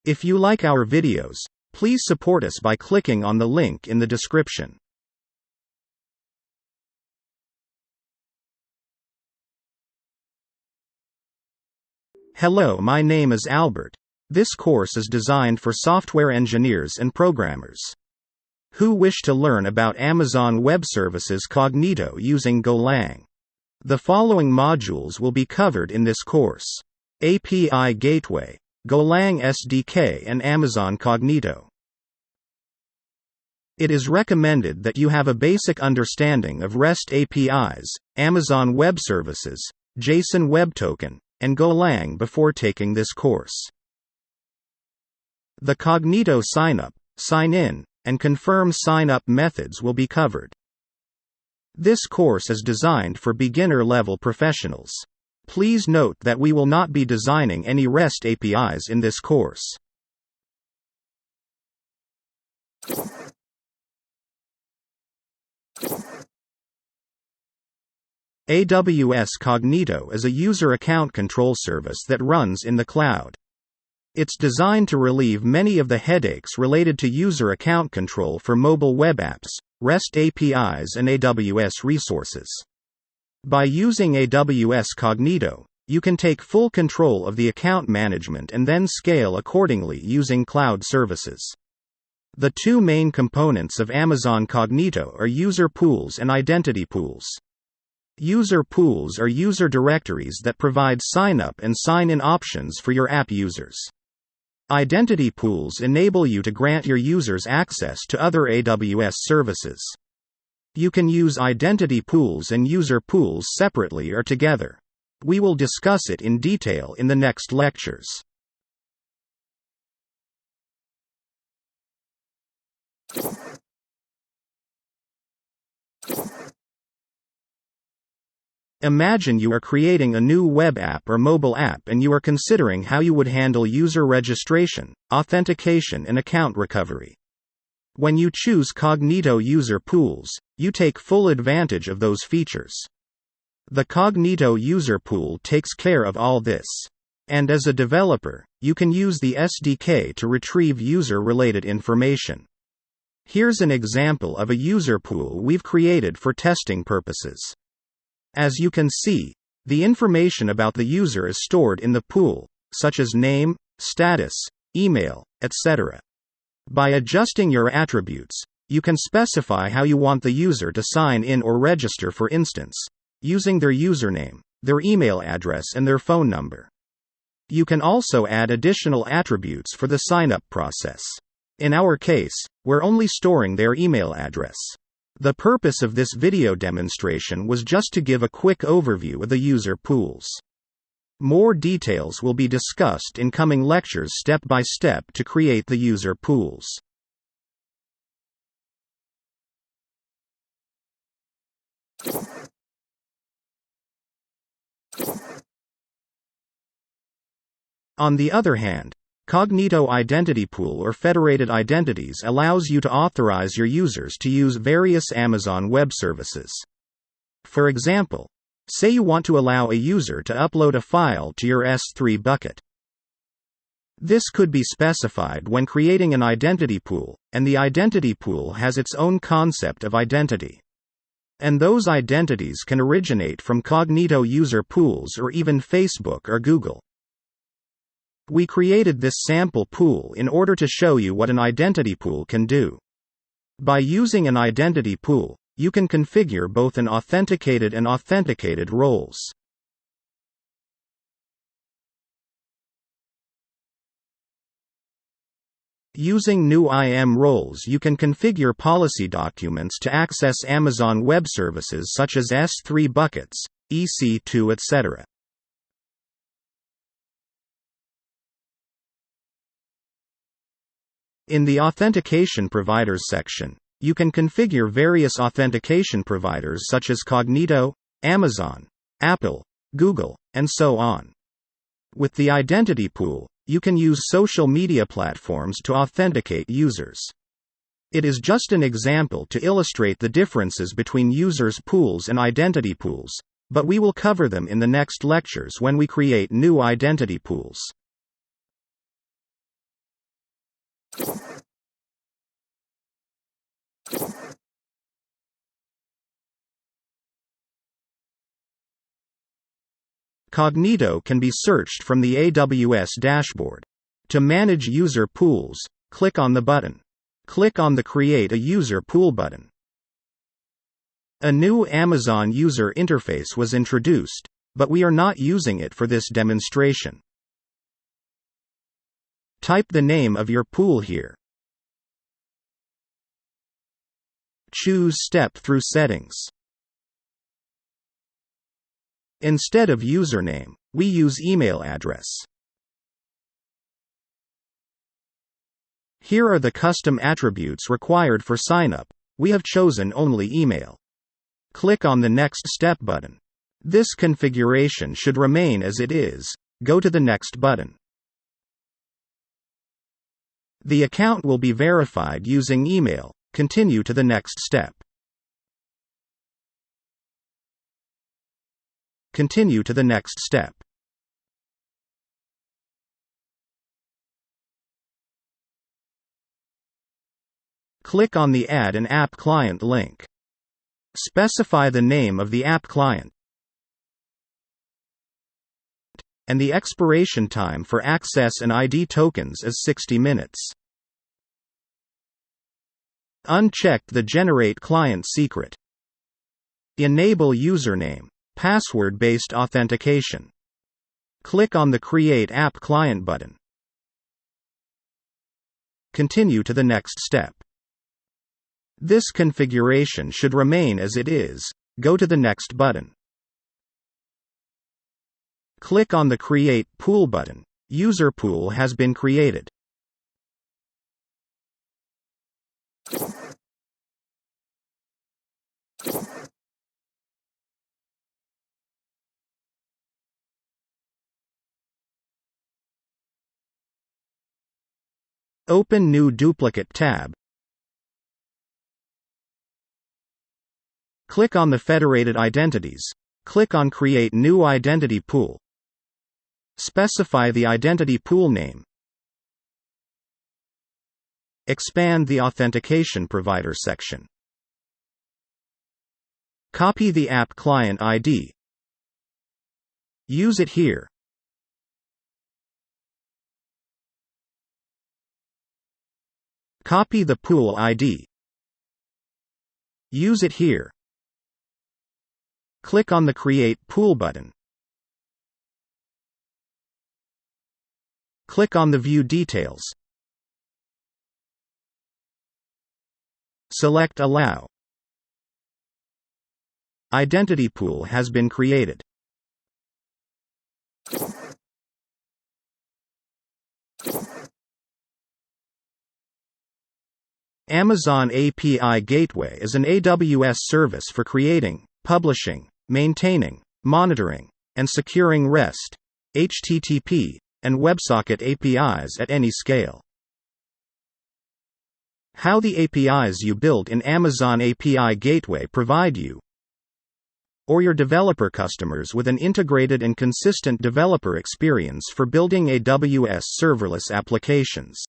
If you like our videos, please support us by clicking on the link in the description. Hello, my name is Albert. This course is designed for software engineers and programmers who wish to learn about Amazon Web Services Cognito using Golang. The following modules will be covered in this course: API Gateway, Golang SDK and Amazon Cognito. It is recommended that you have a basic understanding of REST APIs, Amazon Web Services, JSON Web Token, and Golang before taking this course. The Cognito sign-up, sign-in, and confirm sign-up methods will be covered. This course is designed for beginner-level professionals. Please note that we will not be designing any REST APIs in this course. AWS Cognito is a user account control service that runs in the cloud. It's designed to relieve many of the headaches related to user account control for mobile web apps, REST APIs and AWS resources. By using AWS Cognito, you can take full control of the account management and then scale accordingly using cloud services. The two main components of Amazon Cognito are user pools and identity pools. User pools are user directories that provide sign-up and sign-in options for your app users. Identity pools enable you to grant your users access to other AWS services. You can use identity pools and user pools separately or together. We will discuss it in detail in the next lectures. Imagine you are creating a new web app or mobile app and you are considering how you would handle user registration, authentication and account recovery. When you choose Cognito user pools, you take full advantage of those features. The Cognito user pool takes care of all this. And as a developer, you can use the SDK to retrieve user-related information. Here's an example of a user pool we've created for testing purposes. As you can see, the information about the user is stored in the pool, such as name, status, email, etc. By adjusting your attributes, you can specify how you want the user to sign in or register, for instance, using their username, their email address and their phone number. You can also add additional attributes for the sign-up process. In our case, we're only storing their email address. The purpose of this video demonstration was just to give a quick overview of the user pools. More details will be discussed in coming lectures step by step to create the user pools. On the other hand, Cognito Identity Pool or Federated Identities allows you to authorize your users to use various Amazon Web Services. For example, say you want to allow a user to upload a file to your S3 bucket. This could be specified when creating an identity pool, and the identity pool has its own concept of identity. And those identities can originate from Cognito user pools or even Facebook or Google. We created this sample pool in order to show you what an identity pool can do. By using an identity pool, you can configure both an authenticated and authenticated roles. Using new IAM roles, you can configure policy documents to access Amazon Web Services such as S3 buckets, EC2, etc. In the Authentication Providers section, you can configure various authentication providers such as Cognito, Amazon, Apple, Google, and so on. With the Identity Pool, you can use social media platforms to authenticate users. It is just an example to illustrate the differences between users' pools and identity pools, but we will cover them in the next lectures when we create new identity pools. Cognito can be searched from the AWS dashboard. To manage user pools, click on the button. Click on the Create a User Pool button. A new Amazon user interface was introduced, but we are not using it for this demonstration. Type the name of your pool here. Choose Step through Settings. Instead of username, we use email address. Here are the custom attributes required for signup. We have chosen only email. Click on the Next Step button. This configuration should remain as it is. Go to the Next button. The account will be verified using email. Continue to the next step. Continue to the next step. Click on the Add an App Client link. Specify the name of the app client and the expiration time for access and ID tokens as 60 minutes. Uncheck the Generate Client Secret. Enable username, password-based authentication. Click on the Create App Client button. Continue to the next step. This configuration should remain as it is. Go to the Next button. Click on the Create Pool button. User pool has been created. Open New Duplicate tab. Click on the Federated Identities. Click on Create New Identity Pool. Specify the identity pool name. Expand the Authentication Provider section. Copy the app client ID. Use it here. Copy the pool ID. Use it here. Click on the Create Pool button. Click on the View Details. Select Allow. Identity pool has been created. Amazon API Gateway is an AWS service for creating, publishing, maintaining, monitoring, and securing REST, HTTP, and WebSocket APIs at any scale. How the APIs you built in Amazon API Gateway provide you or your developer customers with an integrated and consistent developer experience for building AWS serverless applications.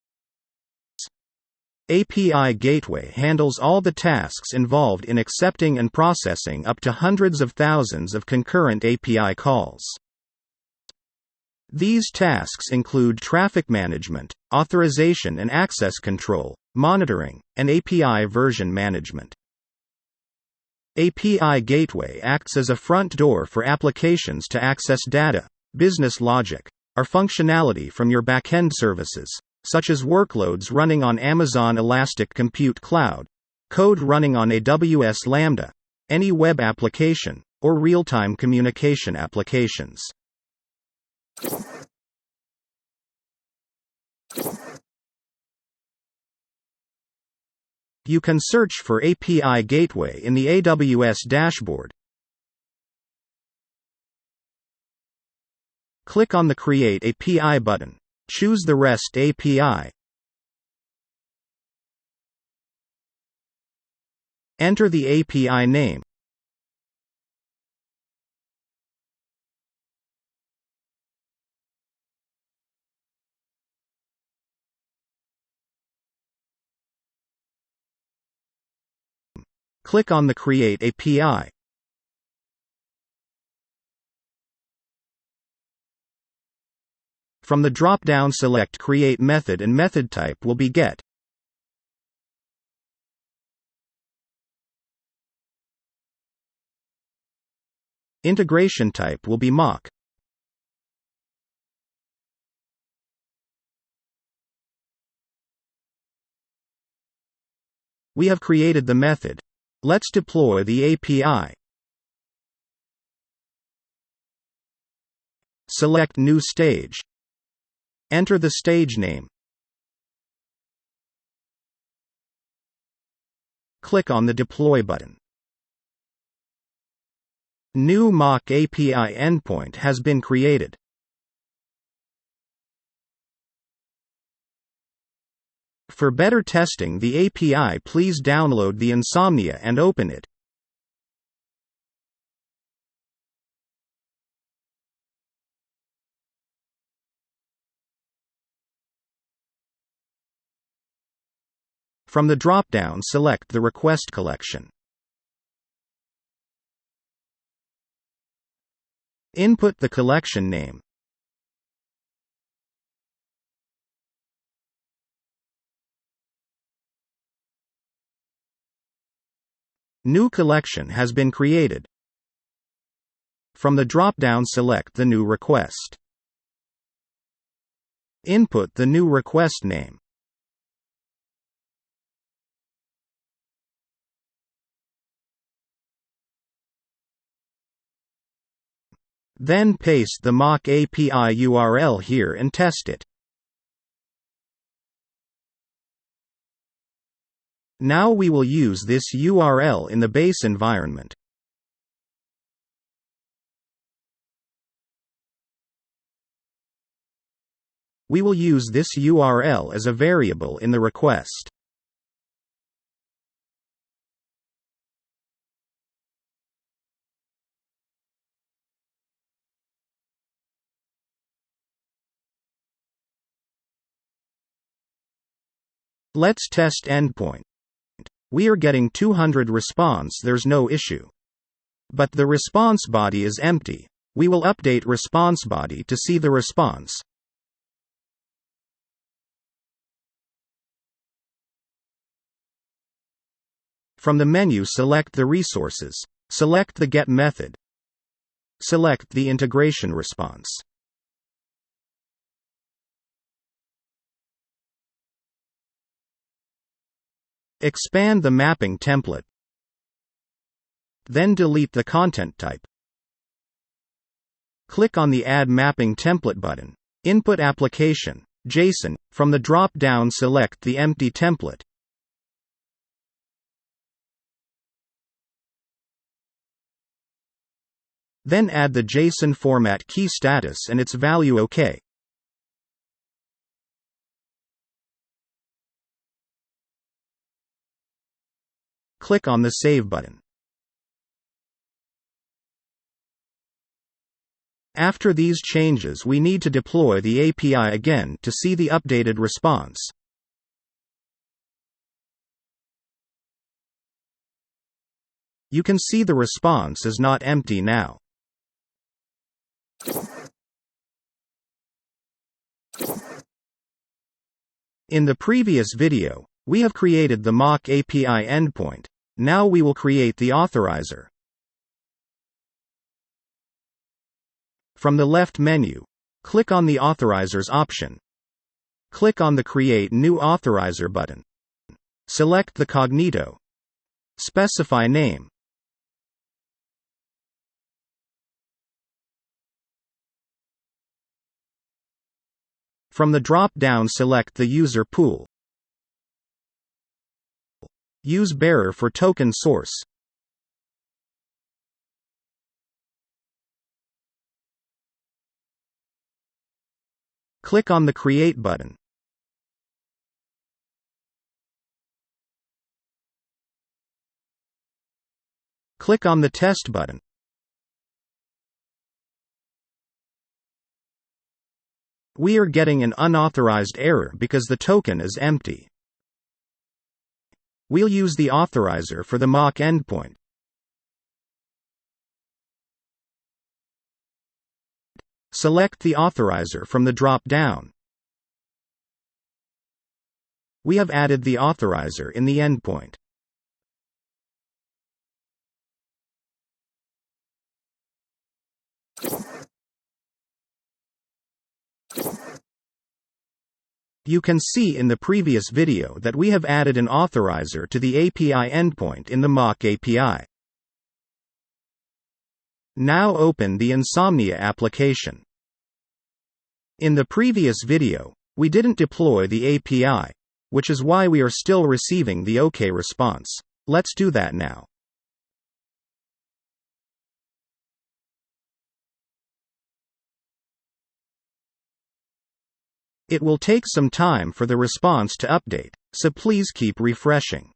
API Gateway handles all the tasks involved in accepting and processing up to hundreds of thousands of concurrent API calls. These tasks include traffic management, authorization and access control, monitoring, and API version management. API Gateway acts as a front door for applications to access data, business logic, or functionality from your backend services, such as workloads running on Amazon Elastic Compute Cloud, code running on AWS Lambda, any web application, or real-time communication applications. You can search for API Gateway in the AWS dashboard. Click on the Create API button. Choose the REST API. Enter the API name. Click on the Create API. From the drop-down select Create Method and method type will be GET. Integration type will be mock. We have created the method. Let's deploy the API. Select New Stage. Enter the stage name. Click on the Deploy button. New mock API endpoint has been created. For better testing the API, please download the Insomnia and open it. From the drop-down, select the request collection. Input the collection name. New collection has been created. From the drop-down, select the new request. Input the new request name. Then paste the mock API URL here and test it. Now we will use this URL in the base environment. We will use this URL as a variable in the request. Let's test endpoint. We are getting 200 response, there's no issue. But the response body is empty. We will update response body to see the response. From the menu, select the resources. Select the get method. Select the integration response. Expand the mapping template. Then delete the content type. Click on the Add Mapping Template button. Input application, JSON. From the drop-down, select the empty template. Then add the JSON format key status and its value OK. Click on the Save button. After these changes, we need to deploy the API again to see the updated response. You can see the response is not empty now. In the previous video, we have created the mock API endpoint. Now we will create the authorizer. From the left menu, click on the Authorizers option. Click on the Create New Authorizer button. Select the Cognito. Specify name. From the drop-down, select the user pool. Use bearer for token source. Click on the Create button. Click on the Test button. We are getting an unauthorized error because the token is empty. we'll use the authorizer for the mock endpoint. Select the authorizer from the drop-down. We have added the authorizer in the endpoint. You can see in the previous video that we have added an authorizer to the API endpoint in the mock API. Now open the Insomnia application. In the previous video, we didn't deploy the API, which is why we are still receiving the OK response. Let's do that now. It will take some time for the response to update, so please keep refreshing.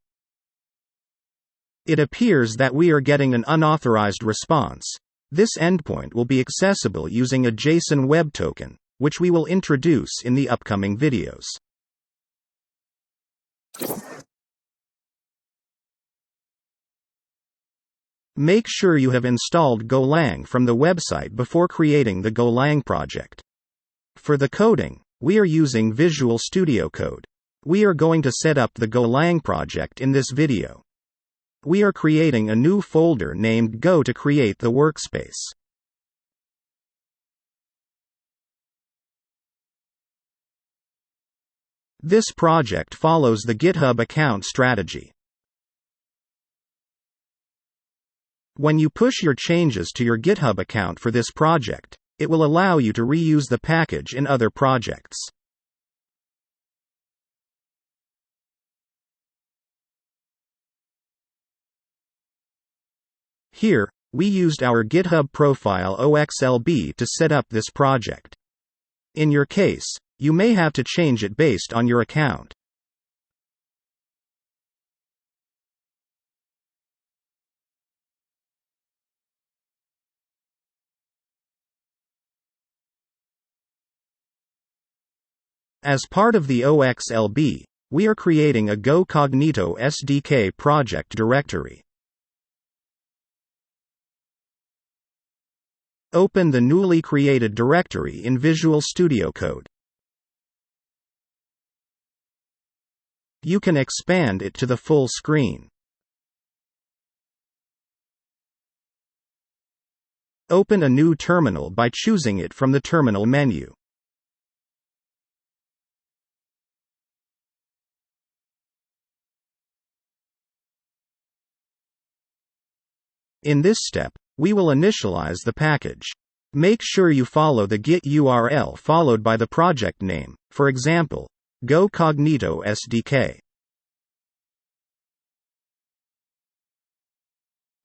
It appears that we are getting an unauthorized response. This endpoint will be accessible using a JSON web token, which we will introduce in the upcoming videos. Make sure you have installed Golang from the website before creating the Golang project. For the coding, we are using Visual Studio Code. We are going to set up the Golang project in this video. We are creating a new folder named Go to create the workspace. This project follows the GitHub account strategy. When you push your changes to your GitHub account for this project, it will allow you to reuse the package in other projects. Here, we used our GitHub profile Onexlab to set up this project. In your case, you may have to change it based on your account. As part of the Onexlab, we are creating a Golang Cognito SDK project directory. Open the newly created directory in Visual Studio Code. You can expand it to the full screen. Open a new terminal by choosing it from the terminal menu. In this step, we will initialize the package. Make sure you follow the Git URL followed by the project name, for example, Golang Cognito SDK.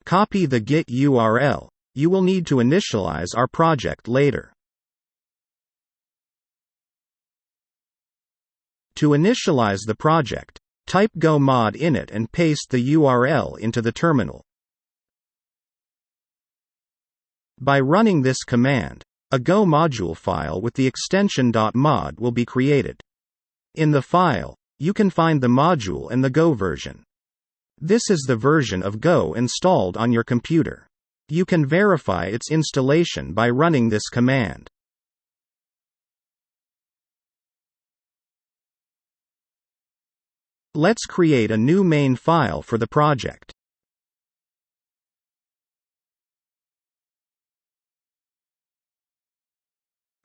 Copy the Git URL. You will need to initialize our project later. To initialize the project, type go mod init and paste the URL into the terminal. By running this command, a Go module file with the extension .mod will be created. In the file, you can find the module and the Go version. This is the version of Go installed on your computer. You can verify its installation by running this command. Let's create a new main file for the project.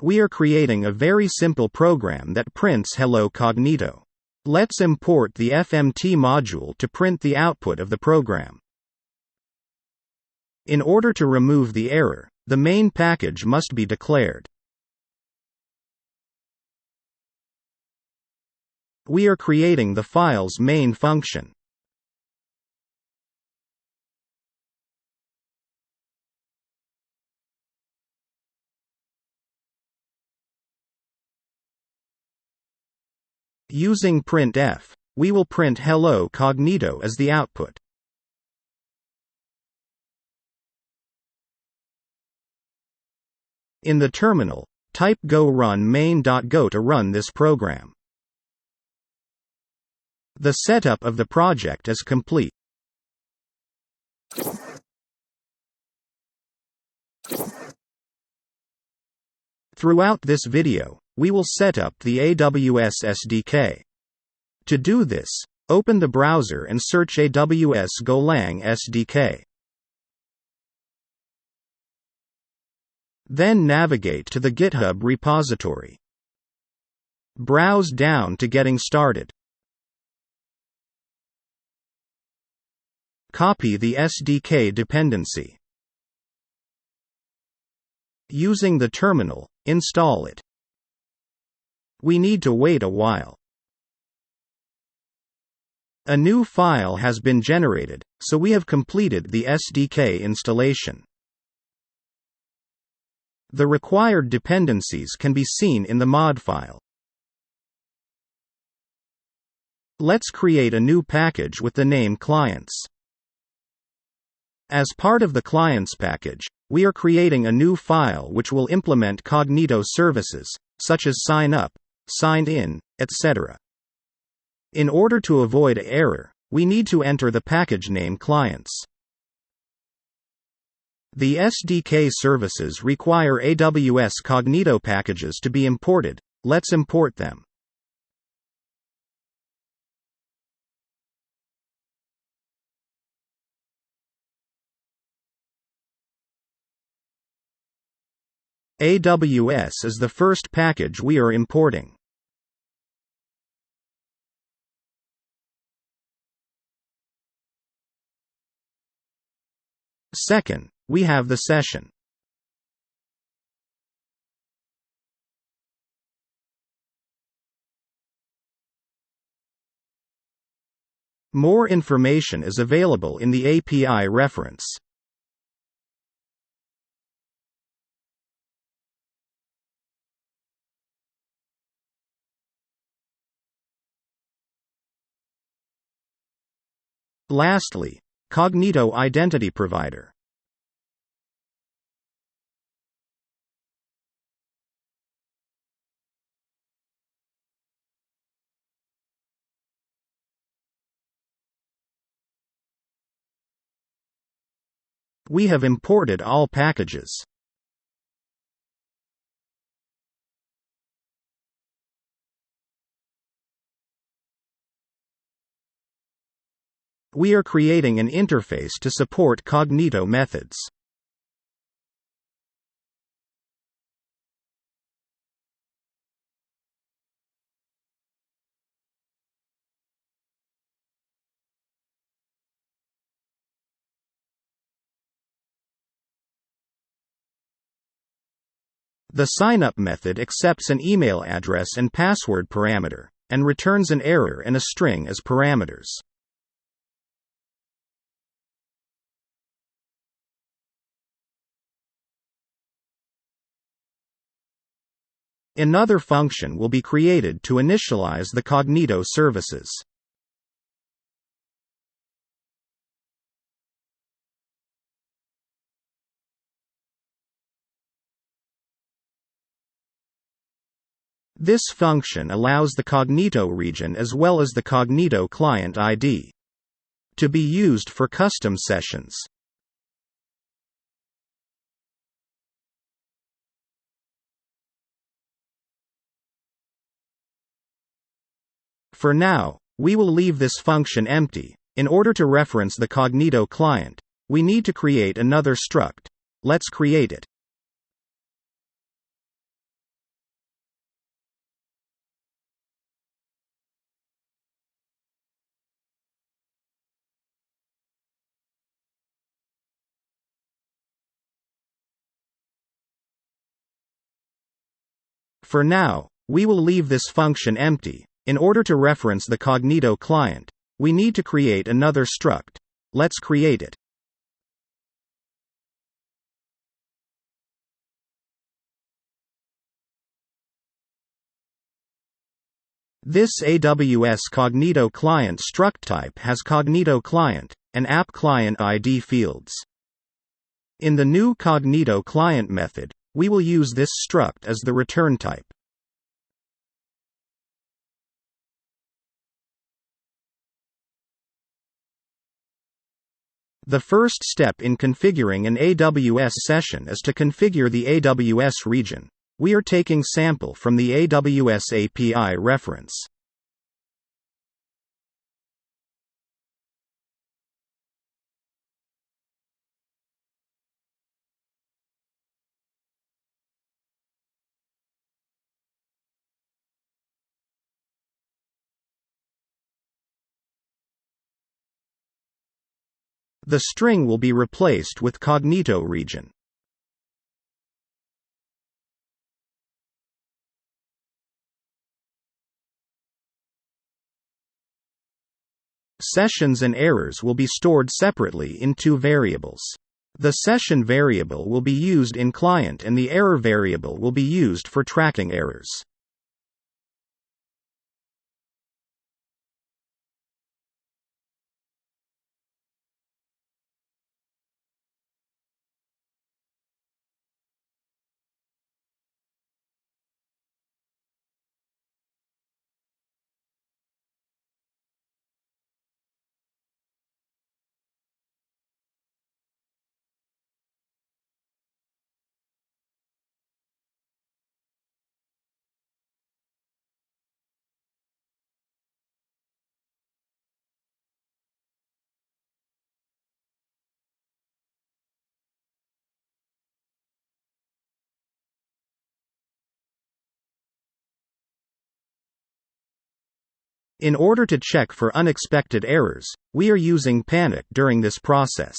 We are creating a very simple program that prints Hello Cognito. Let's import the FMT module to print the output of the program. In order to remove the error, the main package must be declared. We are creating the file's main function. Using printf, we will print Hello Cognito as the output. In the terminal, type go run main.go to run this program. The setup of the project is complete. Throughout this video, we will set up the AWS SDK. To do this, open the browser and search AWS Golang SDK. Then navigate to the GitHub repository. Browse down to Getting Started. Copy the SDK dependency. Using the terminal, install it. We need to wait a while. A new file has been generated, so we have completed the SDK installation. The required dependencies can be seen in the mod file. Let's create a new package with the name Clients. As part of the Clients package, we are creating a new file which will implement Cognito services, such as sign up, signed in, etc. In order to avoid error, we need to enter the package name Clients. The SDK services require AWS Cognito packages to be imported. Let's import them. AWS is the first package we are importing. Second, we have the session. More information is available in the API reference. Lastly, Cognito Identity Provider. We have imported all packages. We are creating an interface to support Cognito methods. The signup method accepts an email address and password parameter, and returns an error and a string as parameters. Another function will be created to initialize the Cognito services. This function allows the Cognito region as well as the Cognito client ID to be used for custom sessions. For now, we will leave this function empty. In order to reference the Cognito client, we need to create another struct. Let's create it. For now, we will leave this function empty. In order to reference the Cognito client, we need to create another struct. Let's create it. This AWS Cognito client struct type has Cognito client and app client ID fields. In the new Cognito client method, we will use this struct as the return type. The first step in configuring an AWS session is to configure the AWS region. We are taking sample from the AWS API reference. The string will be replaced with Cognito region. Sessions and errors will be stored separately in two variables. The session variable will be used in client and the error variable will be used for tracking errors. In order to check for unexpected errors, we are using Panic during this process.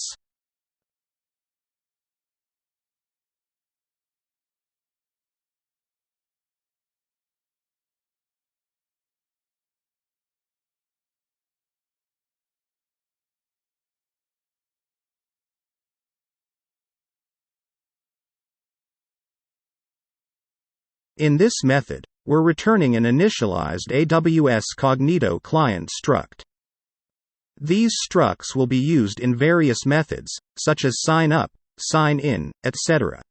In this method, we're returning an initialized AWS Cognito client struct. These structs will be used in various methods, such as sign up, sign in, etc.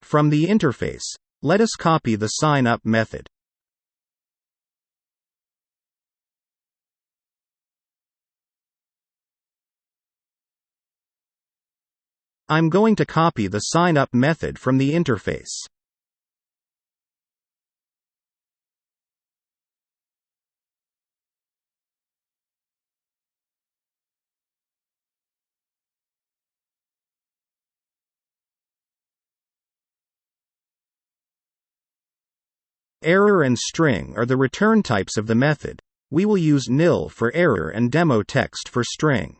From the interface, let us copy the sign up method. I'm going to copy the sign up method from the interface. Error and string are the return types of the method. We will use nil for error and demo text for string.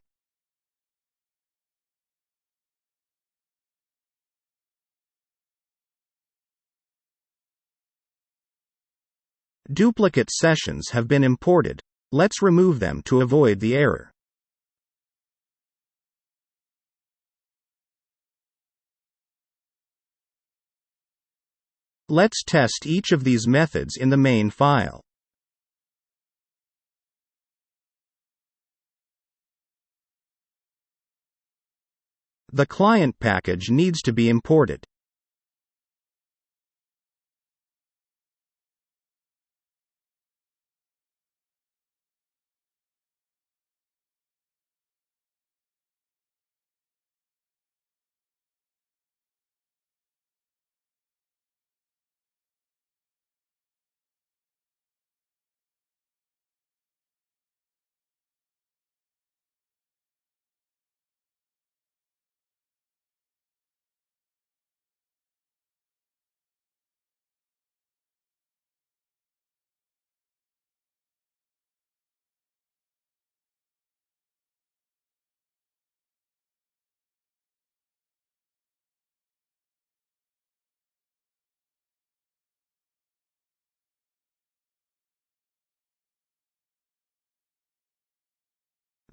Duplicate sessions have been imported. Let's remove them to avoid the error. Let's test each of these methods in the main file. The client package needs to be imported.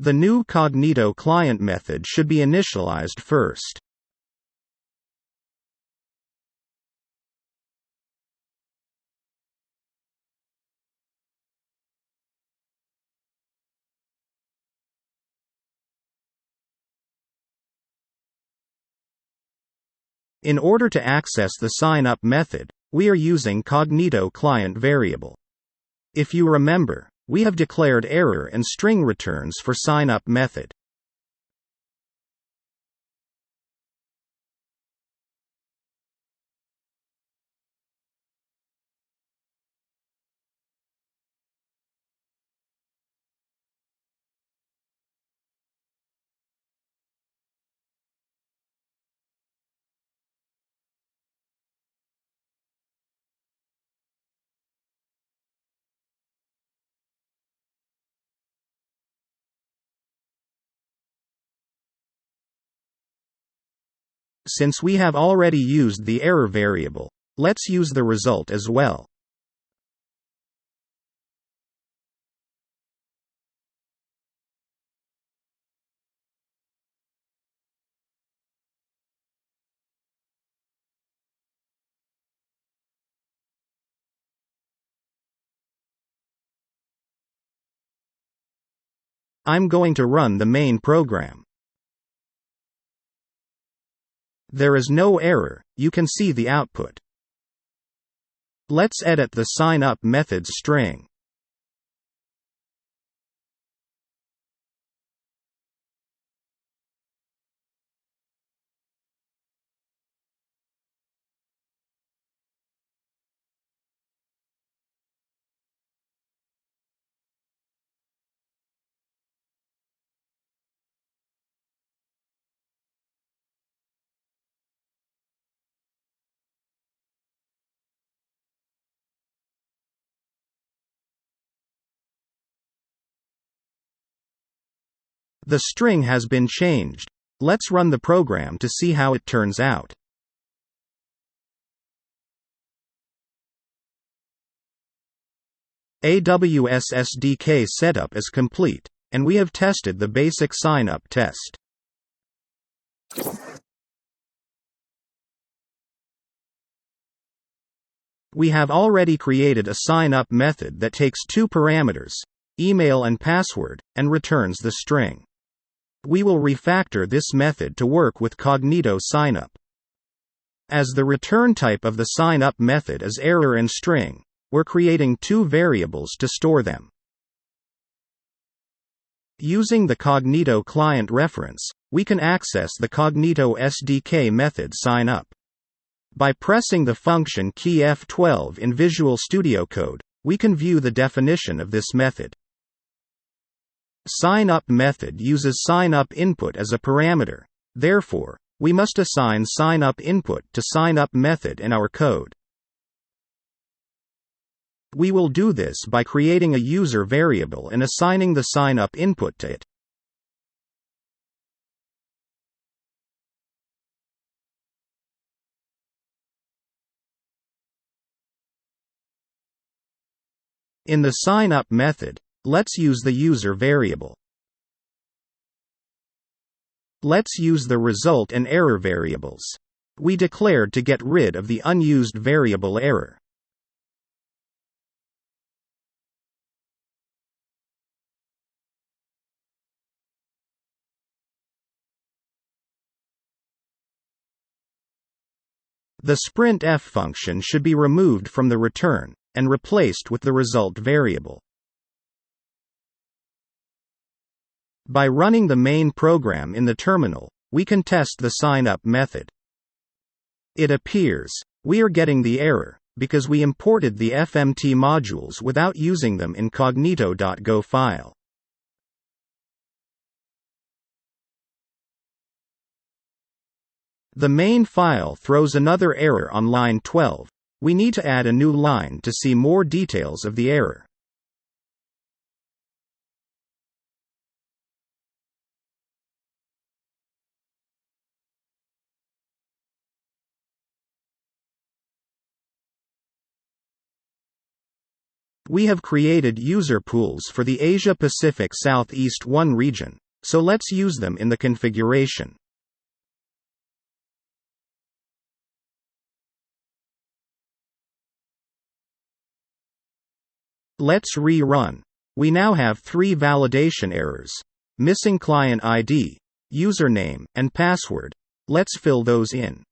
The new Cognito client method should be initialized first. In order to access the sign-up method, we are using Cognito client variable. If you remember, we have declared error and string returns for sign-up method. Since we have already used the error variable, let's use the result as well. I'm going to run the main program. There is no error, you can see the output. Let's edit the sign-up method's string. The string has been changed. Let's run the program to see how it turns out. AWS SDK setup is complete, and we have tested the basic sign-up test. We have already created a sign-up method that takes two parameters, email and password, and returns the string. We will refactor this method to work with Cognito signup. As the return type of the signup method is error and string, we're creating two variables to store them. Using the Cognito client reference, we can access the Cognito SDK method signup. By pressing the function key F12 in Visual Studio Code, we can view the definition of this method. Sign-up method uses sign-up input as a parameter, therefore, we must assign sign-up input to sign-up method in our code. We will do this by creating a user variable and assigning the sign-up input to it. In the sign-up method, let's use the user variable. Let's use the result and error variables. We declared to get rid of the unused variable error. The sprintf function should be removed from the return, and replaced with the result variable. By running the main program in the terminal, we can test the sign-up method. It appears we are getting the error, because we imported the FMT modules without using them in cognito.go file. The main file throws another error on line 12. We need to add a new line to see more details of the error. We have created user pools for the Asia-Pacific Southeast 1 region, so let's use them in the configuration. Let's rerun. We now have 3 validation errors: missing client ID, username, and password. Let's fill those in.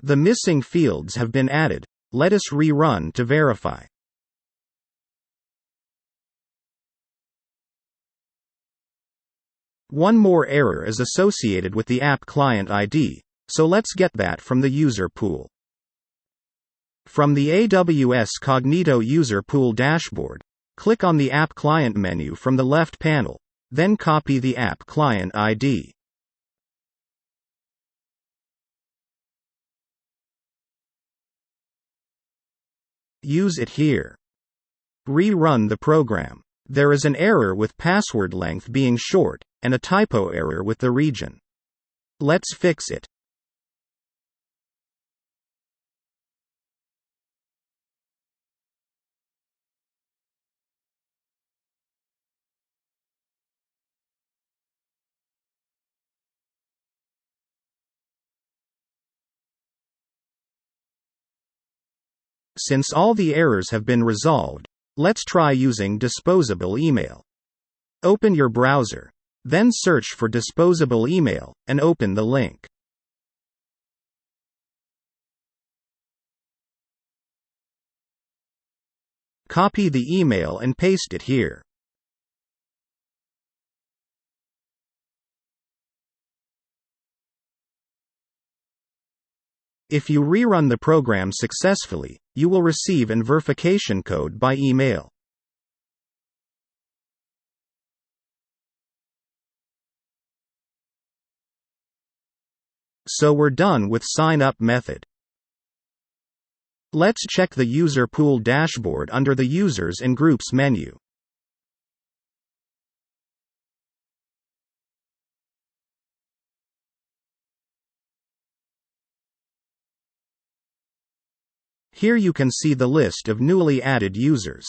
The missing fields have been added. Let us rerun to verify. One more error is associated with the app client ID, so let's get that from the user pool. From the AWS Cognito user pool dashboard, click on the App Client menu from the left panel, then copy the app client ID. Use it here. Rerun the program. There is an error with password length being short, and a typo error with the region. Let's fix it. Since all the errors have been resolved, let's try using disposable email. Open your browser. Then search for disposable email, and open the link. Copy the email and paste it here. If you rerun the program successfully, you will receive an verification code by email. So we're done with sign up method. Let's check the user pool dashboard under the Users and Groups menu. Here you can see the list of newly added users.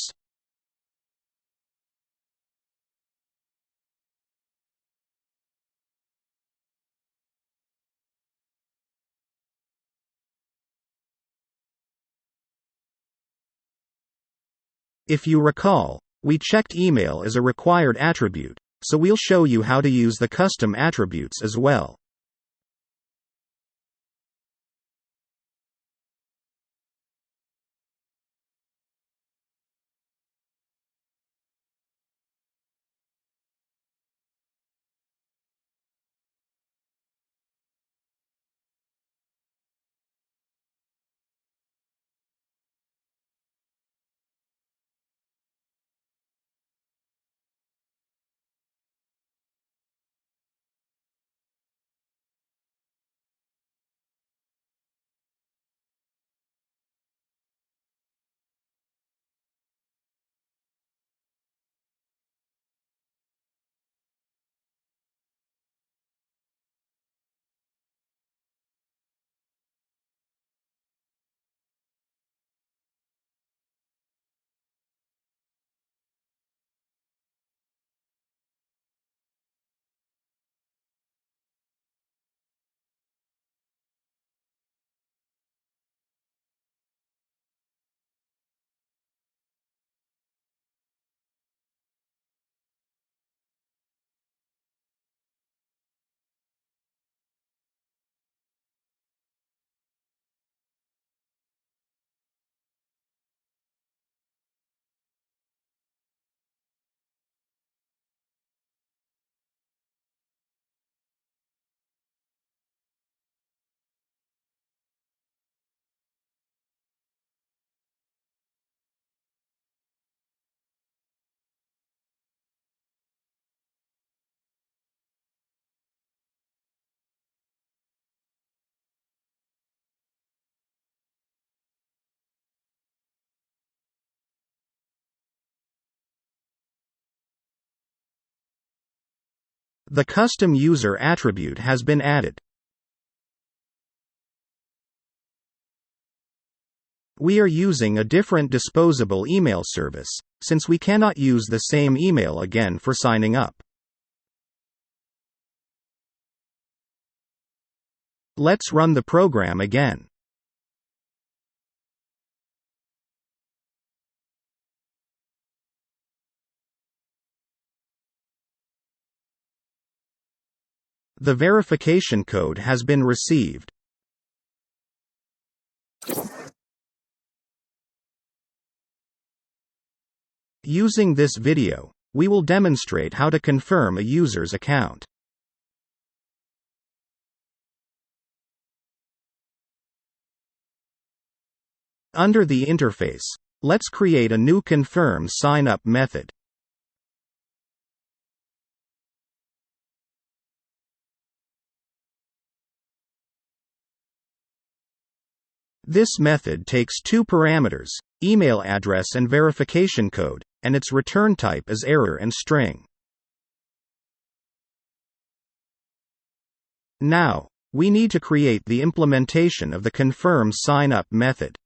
If you recall, we checked email as a required attribute, so we'll show you how to use the custom attributes as well. The custom user attribute has been added. We are using a different disposable email service, since we cannot use the same email again for signing up. Let's run the program again. The verification code has been received. Using this video, we will demonstrate how to confirm a user's account. Under the interface, let's create a new confirm sign-up method. This method takes two parameters, email address and verification code, and its return type is error and string. Now, we need to create the implementation of the confirm sign-up method.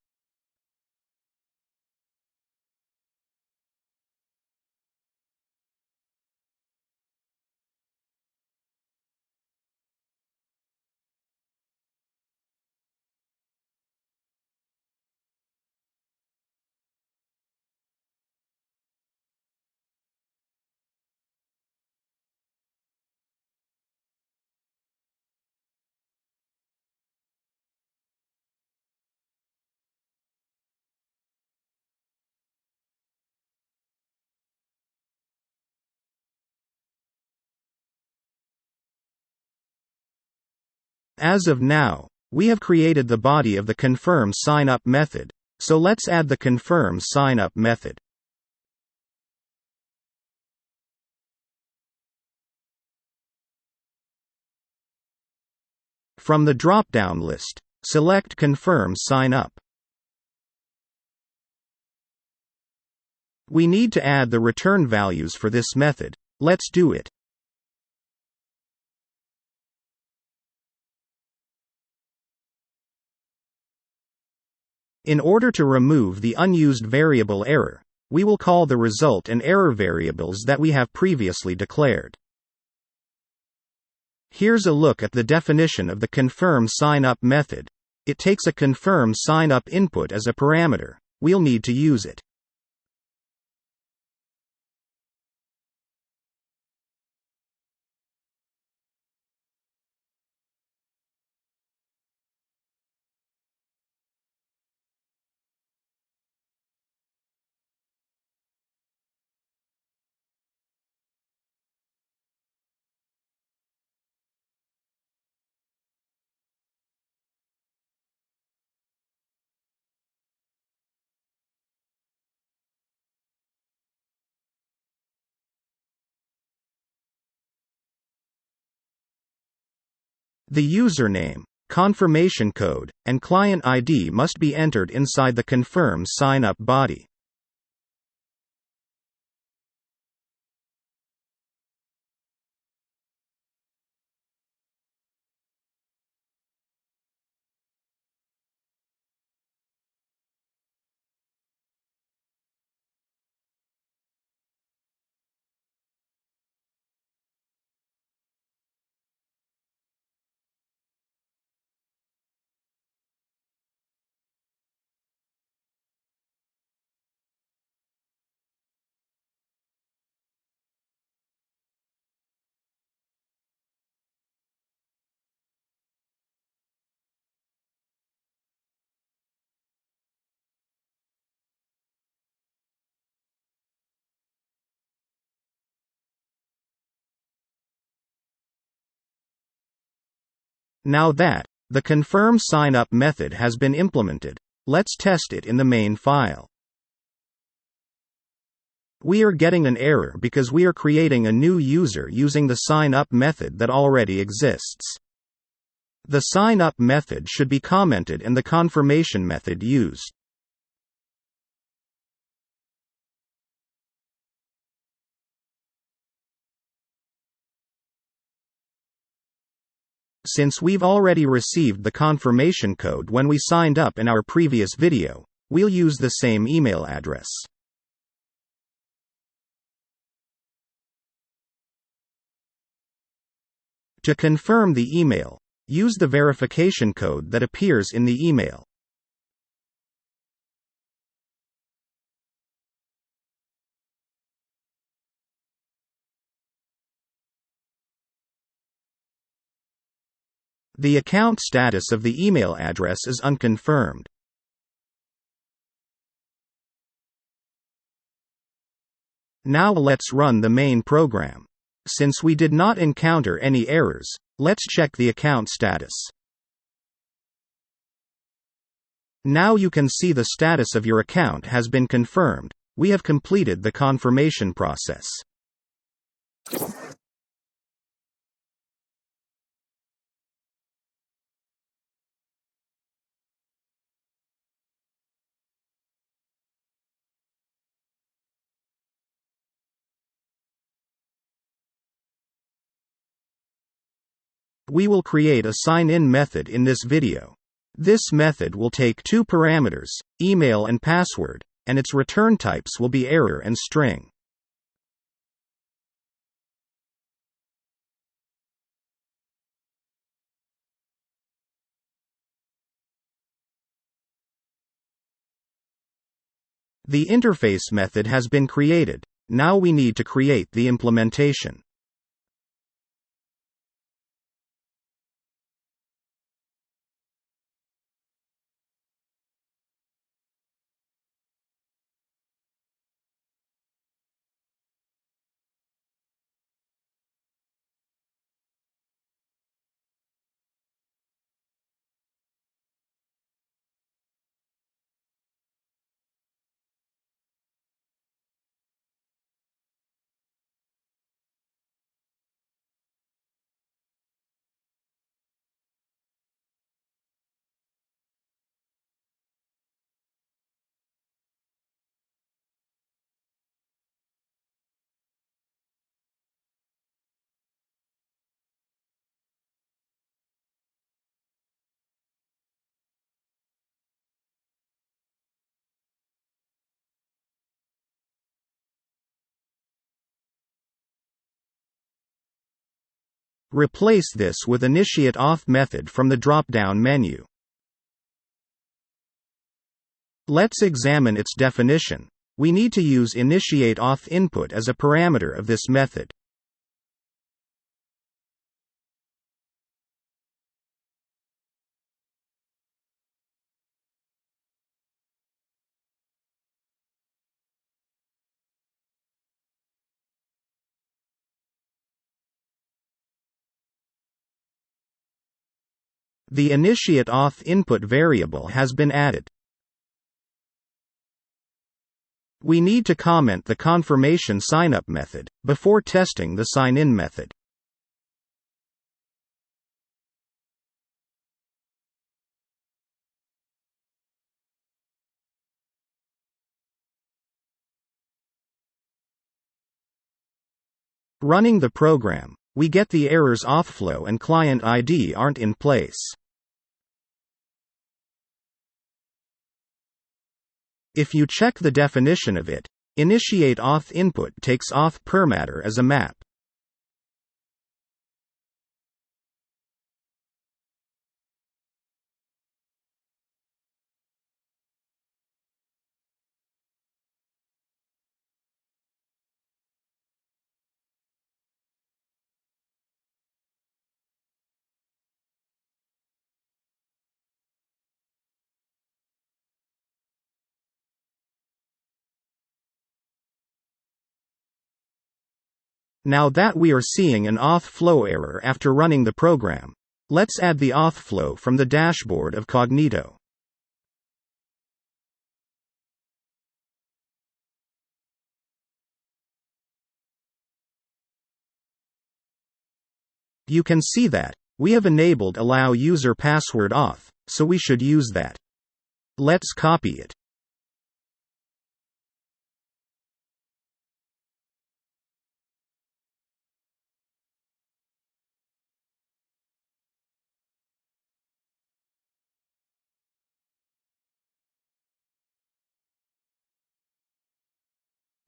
As of now, we have created the body of the confirm sign-up method, so let's add the confirm sign-up method. From the drop-down list, select confirm sign-up. We need to add the return values for this method. Let's do it. In order to remove the unused variable error, we will call the result and error variables that we have previously declared. Here's a look at the definition of the confirm sign-up method. It takes a confirm sign-up input as a parameter. We'll need to use it. The username, confirmation code, and client ID must be entered inside the confirm sign-up body. Now that the confirm sign-up method has been implemented, let's test it in the main file. We are getting an error because we are creating a new user using the sign-up method that already exists. The sign-up method should be commented in the confirmation method used. Since we've already received the confirmation code when we signed up in our previous video, we'll use the same email address. To confirm the email, use the verification code that appears in the email. The account status of the email address is unconfirmed. Now let's run the main program. Since we did not encounter any errors, let's check the account status. Now you can see the status of your account has been confirmed. We have completed the confirmation process. We will create a sign-in method in this video. This method will take two parameters, email and password, and its return types will be error and string. The interface method has been created. Now we need to create the implementation. Replace this with initiate auth method from the drop-down menu. Let's examine its definition. We need to use initiate auth input as a parameter of this method. The initiate auth input variable has been added. We need to comment the confirmation signup method before testing the sign-in method. Running the program, we get the errors authflow and client ID aren't in place. If you check the definition of it, initiate auth input takes auth permatter as a map. Now that we are seeing an auth flow error after running the program, let's add the auth flow from the dashboard of Cognito. You can see that we have enabled allow user password auth, so we should use that. Let's copy it.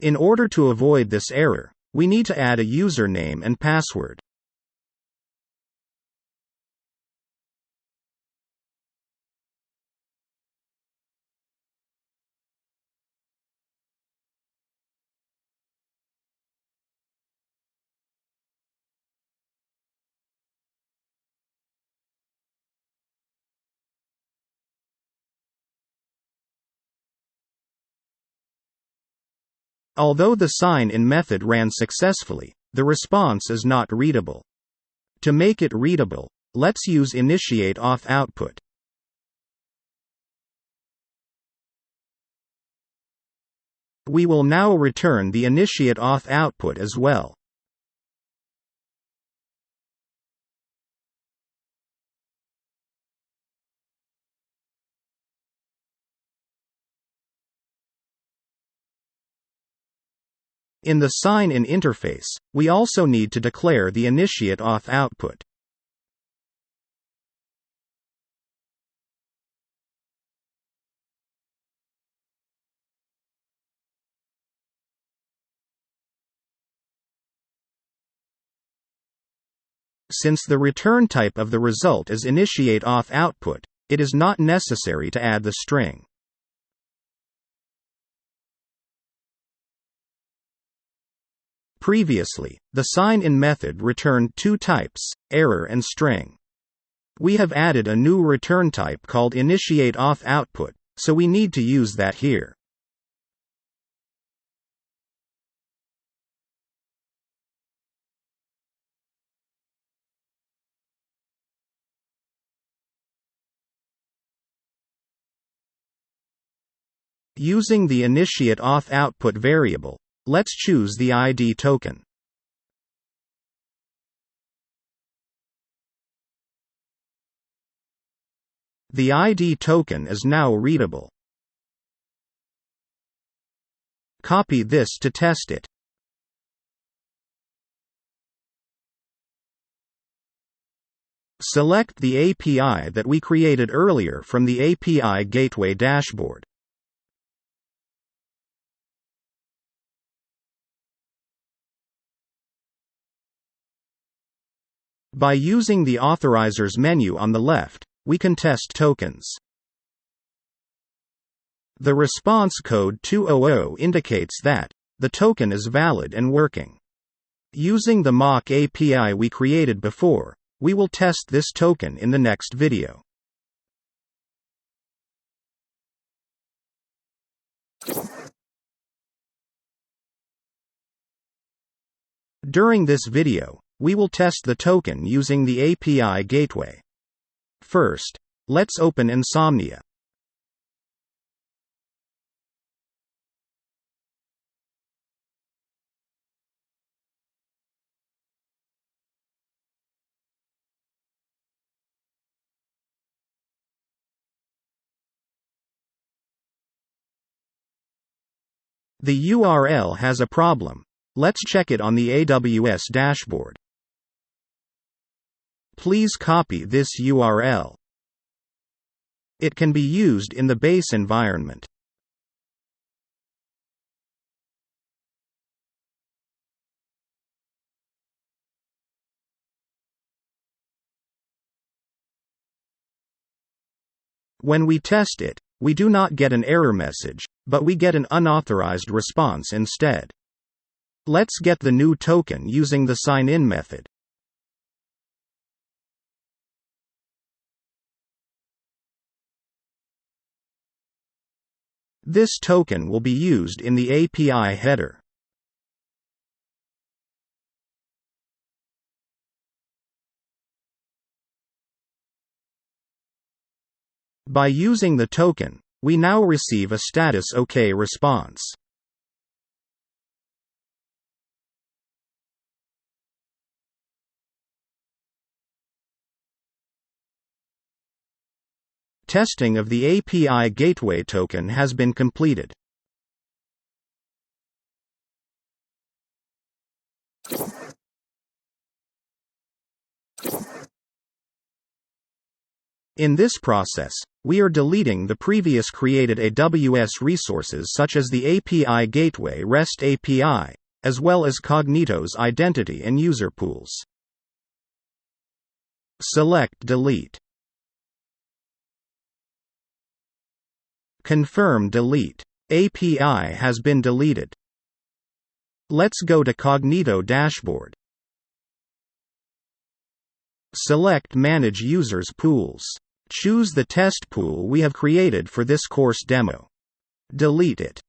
In order to avoid this error, we need to add a username and password. Although the sign-in method ran successfully, the response is not readable. To make it readable, let's use initiate-auth output. We will now return the initiate-auth output as well. In the sign-in interface, we also need to declare the initiate-auth output. Since the return type of the result is initiate-auth output, it is not necessary to add the string. Previously, the sign-in method returned two types, error and string. We have added a new return type called initiate-auth output, so we need to use that here. Using the initiate-auth output variable, let's choose the ID token. The ID token is now readable. Copy this to test it. Select the API that we created earlier from the API Gateway dashboard. By using the Authorizers menu on the left, we can test tokens. The response code 200 indicates that the token is valid and working. Using the mock API we created before, we will test this token in the next video. During this video, we will test the token using the API Gateway. First, let's open Insomnia. The URL has a problem. Let's check it on the AWS dashboard. Please copy this URL. It can be used in the base environment. When we test it, we do not get an error message, but we get an unauthorized response instead. Let's get the new token using the sign-in method. This token will be used in the API header. By using the token, we now receive a status OK response. Testing of the API Gateway token has been completed. In this process, we are deleting the previous created AWS resources such as the API Gateway REST API, as well as Cognito's identity and user pools. Select Delete. Confirm delete. API has been deleted. Let's go to Cognito dashboard. Select Manage Users Pools. Choose the test pool we have created for this course demo. Delete it.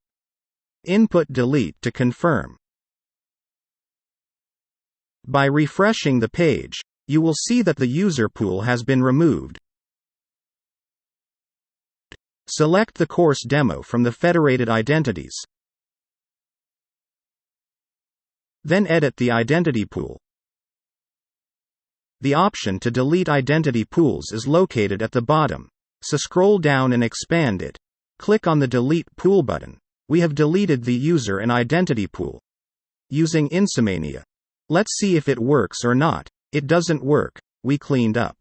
Input delete to confirm. By refreshing the page, you will see that the user pool has been removed. Select the course demo from the federated identities. Then edit the identity pool. The option to delete identity pools is located at the bottom, so scroll down and expand it. Click on the Delete Pool button. We have deleted the user and identity pool using Insomania. Let's see if it works or not. It doesn't work. We cleaned up.